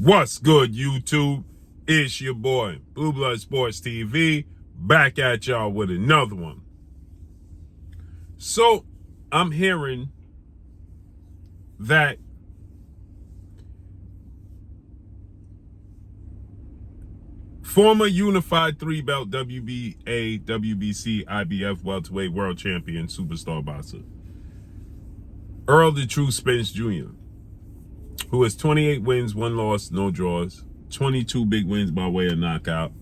What's good, YouTube? It's your boy, Blue Blood Sports TV, back at y'all with another one. So, I'm hearing that former unified three-belt WBA, WBC, IBF welterweight world champion superstar boxer Errol the True Spence Jr., who has 28 wins, 1 loss, no draws, 22 big wins by way of knockout,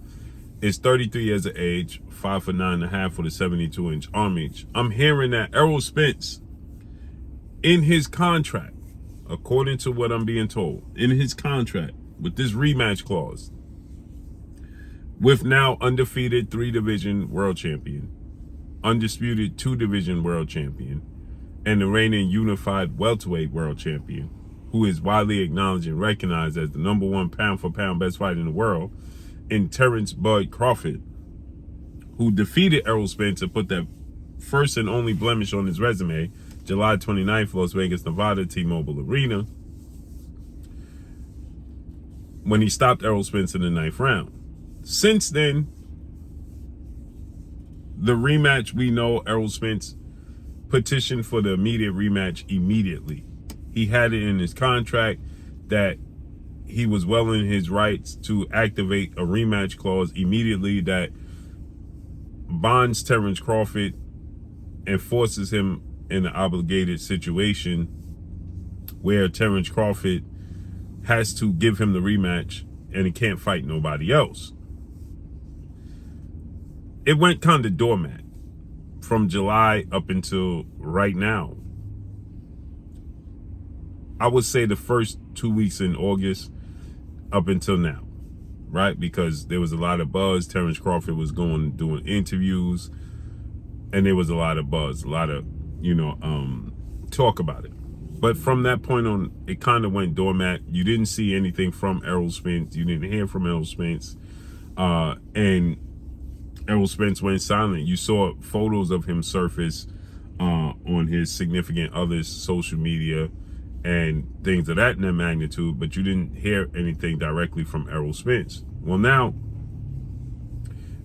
is 33 years of age, 5'9.5" with a 72-inch arm reach. I'm hearing that Errol Spence, in his contract, according to what I'm being told, in his contract with this rematch clause, with now undefeated 3-division world champion, undisputed 2-division world champion, and the reigning unified welterweight world champion, who is widely acknowledged and recognized as the #1 pound-for-pound best fighter in the world, in Terence Crawford, who defeated Errol Spence and put that first and only blemish on his resume, July 29th, Las Vegas, Nevada, T-Mobile Arena, when he stopped Errol Spence in the 9th round. Since then, the rematch, we know Errol Spence petitioned for the immediate rematch immediately. He had it in his contract that he was well in his rights to activate a rematch clause immediately that bonds Terence Crawford and forces him in an obligated situation where Terence Crawford has to give him the rematch and he can't fight nobody else. It went kind of doormat from July up until right now. I would say the first 2 weeks in August up until now, right? Because there was a lot of buzz. Terence Crawford was doing interviews, and there was a lot of buzz, a lot of, talk about it. But from that point on, it kind of went doormat. You didn't see anything from Errol Spence. You didn't hear from Errol Spence. And Errol Spence went silent. You saw photos of him surface on his significant other's social media and things of that magnitude, but you didn't hear anything directly from Errol Spence. Well, now,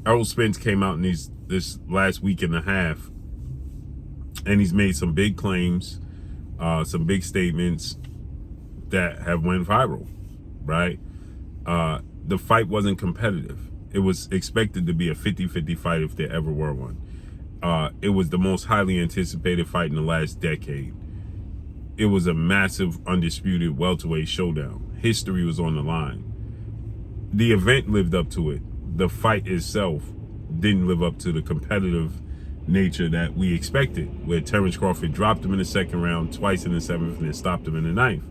Errol Spence came out in this last week and a half, and he's made some big claims, some big statements that have went viral, right? The fight wasn't competitive. It was expected to be a 50-50 fight if there ever were one. It was the most highly anticipated fight in the last decade. It was a massive, undisputed welterweight showdown. History was on the line. The event lived up to it. The fight itself didn't live up to the competitive nature that we expected, where Terence Crawford dropped him in the 2nd round, twice in the 7th, and then stopped him in the 9th.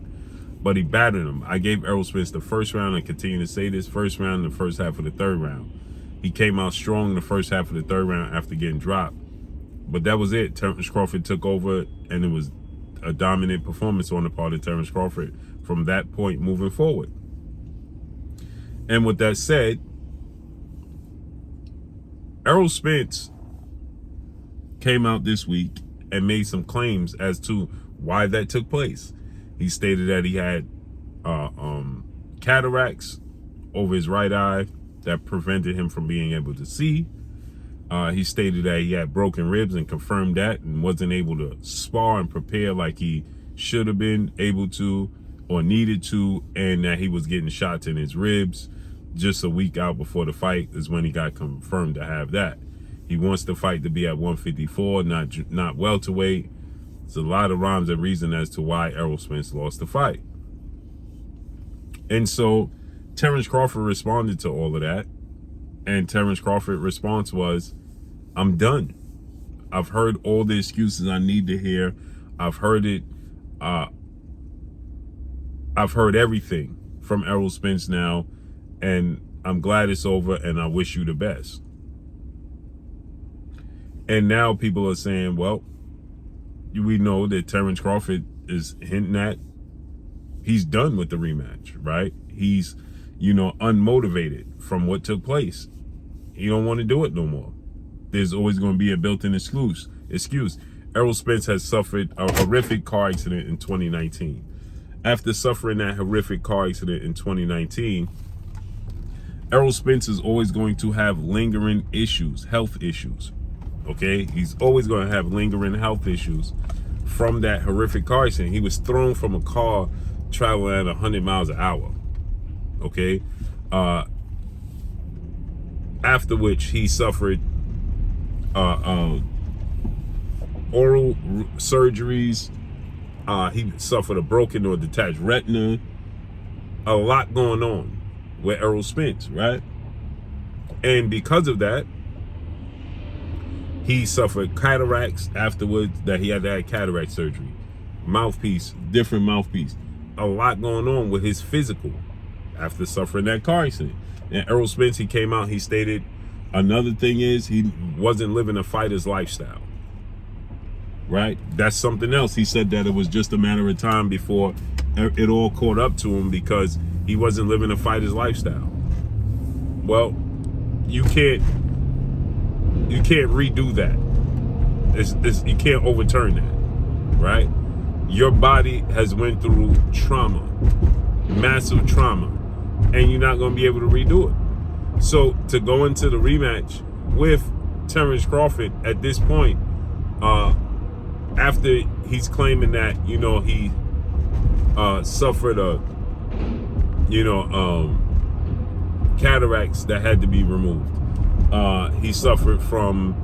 But he battered him. I gave Errol Spence the 1st round and continue to say this, 1st round and the first half of the 3rd round. He came out strong in the first half of the 3rd round after getting dropped. But that was it. Terence Crawford took over, and it was a dominant performance on the part of Terence Crawford from that point moving forward. And with that said, Errol Spence came out this week and made some claims as to why that took place. He stated that he had cataracts over his right eye that prevented him from being able to see. He stated that he had broken ribs and confirmed that, and wasn't able to spar and prepare like he should have been able to or needed to, and that he was getting shots in his ribs. Just a week out before the fight is when he got confirmed to have that. He wants the fight to be at 154, not welterweight. There's a lot of rhymes and reason as to why Errol Spence lost the fight. And so Terence Crawford responded to all of that, and Terence Crawford's response was, I'm done. I've heard all the excuses I need to hear. I've heard it. I've heard everything from Errol Spence now, and I'm glad it's over, and I wish you the best. And now people are saying, well, we know that Terence Crawford is hinting at he's done with the rematch, right? He's, unmotivated from what took place. He don't want to do it no more. There's always going to be a built-in excuse. Errol Spence has suffered a horrific car accident in 2019. after suffering that horrific car accident in 2019, Errol Spence is always going to have lingering issues, health issues. Okay, he's always going to have lingering health issues from that horrific car accident. He was thrown from a car traveling at 100 miles an hour. Okay, after which he suffered oral surgeries. He suffered a broken or detached retina. A lot going on with Errol Spence, right? And because of that, he suffered cataracts afterwards, that he had to have cataract surgery. Mouthpiece, different mouthpiece. A lot going on with his physical after suffering that car accident. And Errol Spence, he came out, he stated, another thing is he wasn't living a fighter's lifestyle. Right? That's something else. He said that it was just a matter of time before it all caught up to him because he wasn't living a fighter's lifestyle. Well, you can't redo that. You can't overturn that, right? Your body has went through trauma, massive trauma, and you're not going to be able to redo it. So to go into the rematch with Terence Crawford at this point, after he's claiming that, he suffered cataracts that had to be removed. He suffered from,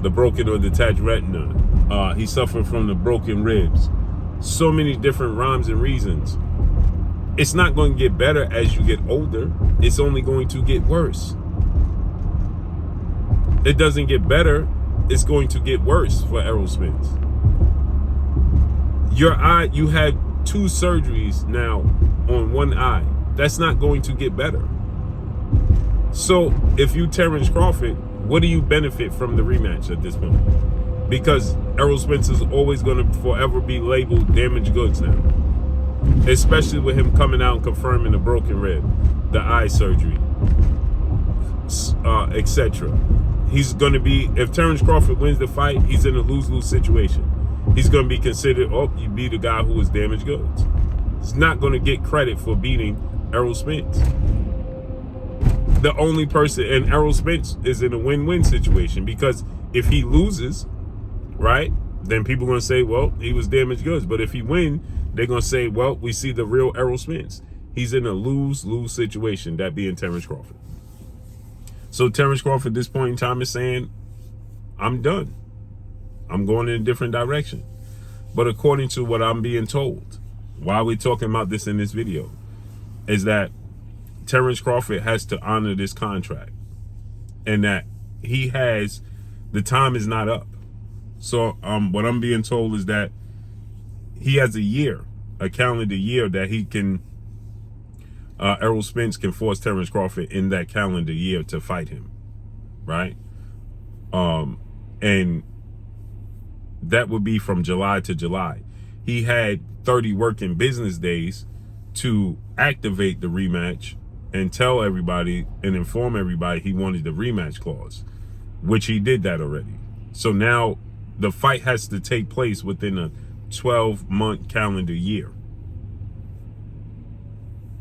the broken or detached retina. He suffered from the broken ribs. So many different rhymes and reasons. It's not going to get better as you get older. It's only going to get worse. It doesn't get better. It's going to get worse for Errol Spence. Your eye, you had 2 surgeries now on one eye. That's not going to get better. So if you Terence Crawford, what do you benefit from the rematch at this point? Because Errol Spence is always going to forever be labeled damaged goods now. Especially with him coming out and confirming the broken rib, the eye surgery, etc. He's going to be, if Terence Crawford wins the fight, he's in a lose-lose situation. He's going to be considered, you beat a guy who was damaged goods. He's not going to get credit for beating Errol Spence. The only person, and Errol Spence is in a win-win situation, because if he loses, right, then people are going to say, well, he was damaged goods. But if he wins, they're going to say, well, we see the real Errol Spence. He's in a lose-lose situation, that being Terence Crawford. So Terence Crawford at this point in time is saying, I'm done. I'm going in a different direction. But according to what I'm being told, why we're talking about this in this video, is that Terence Crawford has to honor this contract. And that the time is not up. So what I'm being told is that he has a calendar year that he can, Errol Spence can force Terence Crawford in that calendar year to fight him, right? And that would be from July to July. He had 30 working business days to activate the rematch and tell everybody and inform everybody he wanted the rematch clause, which he did that already. So now the fight has to take place within a 12-month calendar year.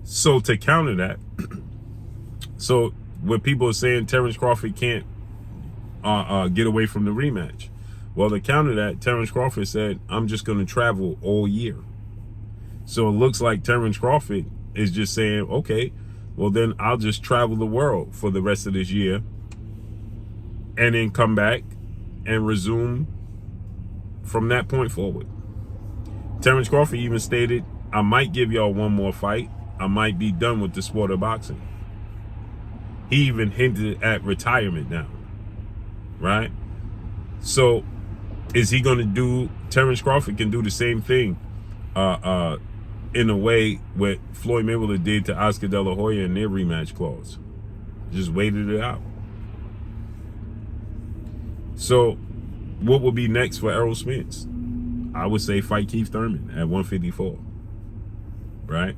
So to counter that, so what people are saying, Terence Crawford can't get away from the rematch. Well, to counter that, Terence Crawford said, I'm just going to travel all year. So it looks like Terence Crawford is just saying, okay, well then I'll just travel the world for the rest of this year and then come back and resume from that point forward. Terence Crawford even stated, I might give y'all one more fight. I might be done with the sport of boxing. He even hinted at retirement now, right? So is he going to do, Terence Crawford can do the same thing in a way what Floyd Mayweather did to Oscar De La Hoya in their rematch clause. Just waited it out. So what will be next for Errol Spence? I would say fight Keith Thurman at 154, right?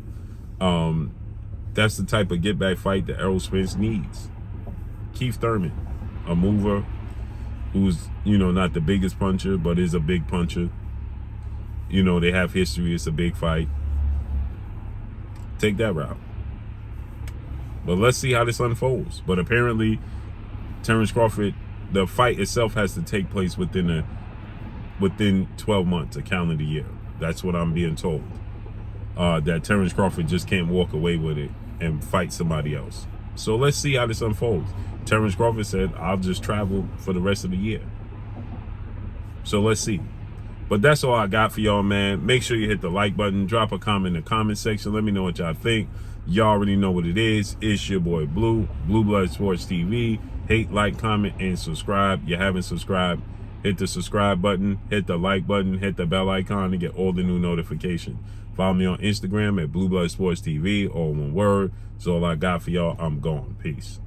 That's the type of get-back fight that Errol Spence needs. Keith Thurman, a mover who's, not the biggest puncher, but is a big puncher. You know, they have history. It's a big fight. Take that route. But let's see how this unfolds. But apparently, Terence Crawford, the fight itself has to take place within 12 months, a calendar year. That's what I'm being told. That Terence Crawford just can't walk away with it and fight somebody else. So let's see how this unfolds. Terence Crawford said, I'll just travel for the rest of the year. So let's see. But that's all I got for y'all, man. Make sure you hit the like button. Drop a comment in the comment section. Let me know what y'all think. Y'all already know what it is. It's your boy Blue Blood Sports TV. Hate, like, comment, and subscribe. You haven't subscribed, hit the subscribe button, hit the like button, hit the bell icon to get all the new notifications. Follow me on Instagram at Blue Blood Sports TV, all one word. That's all I got for y'all. I'm gone. Peace.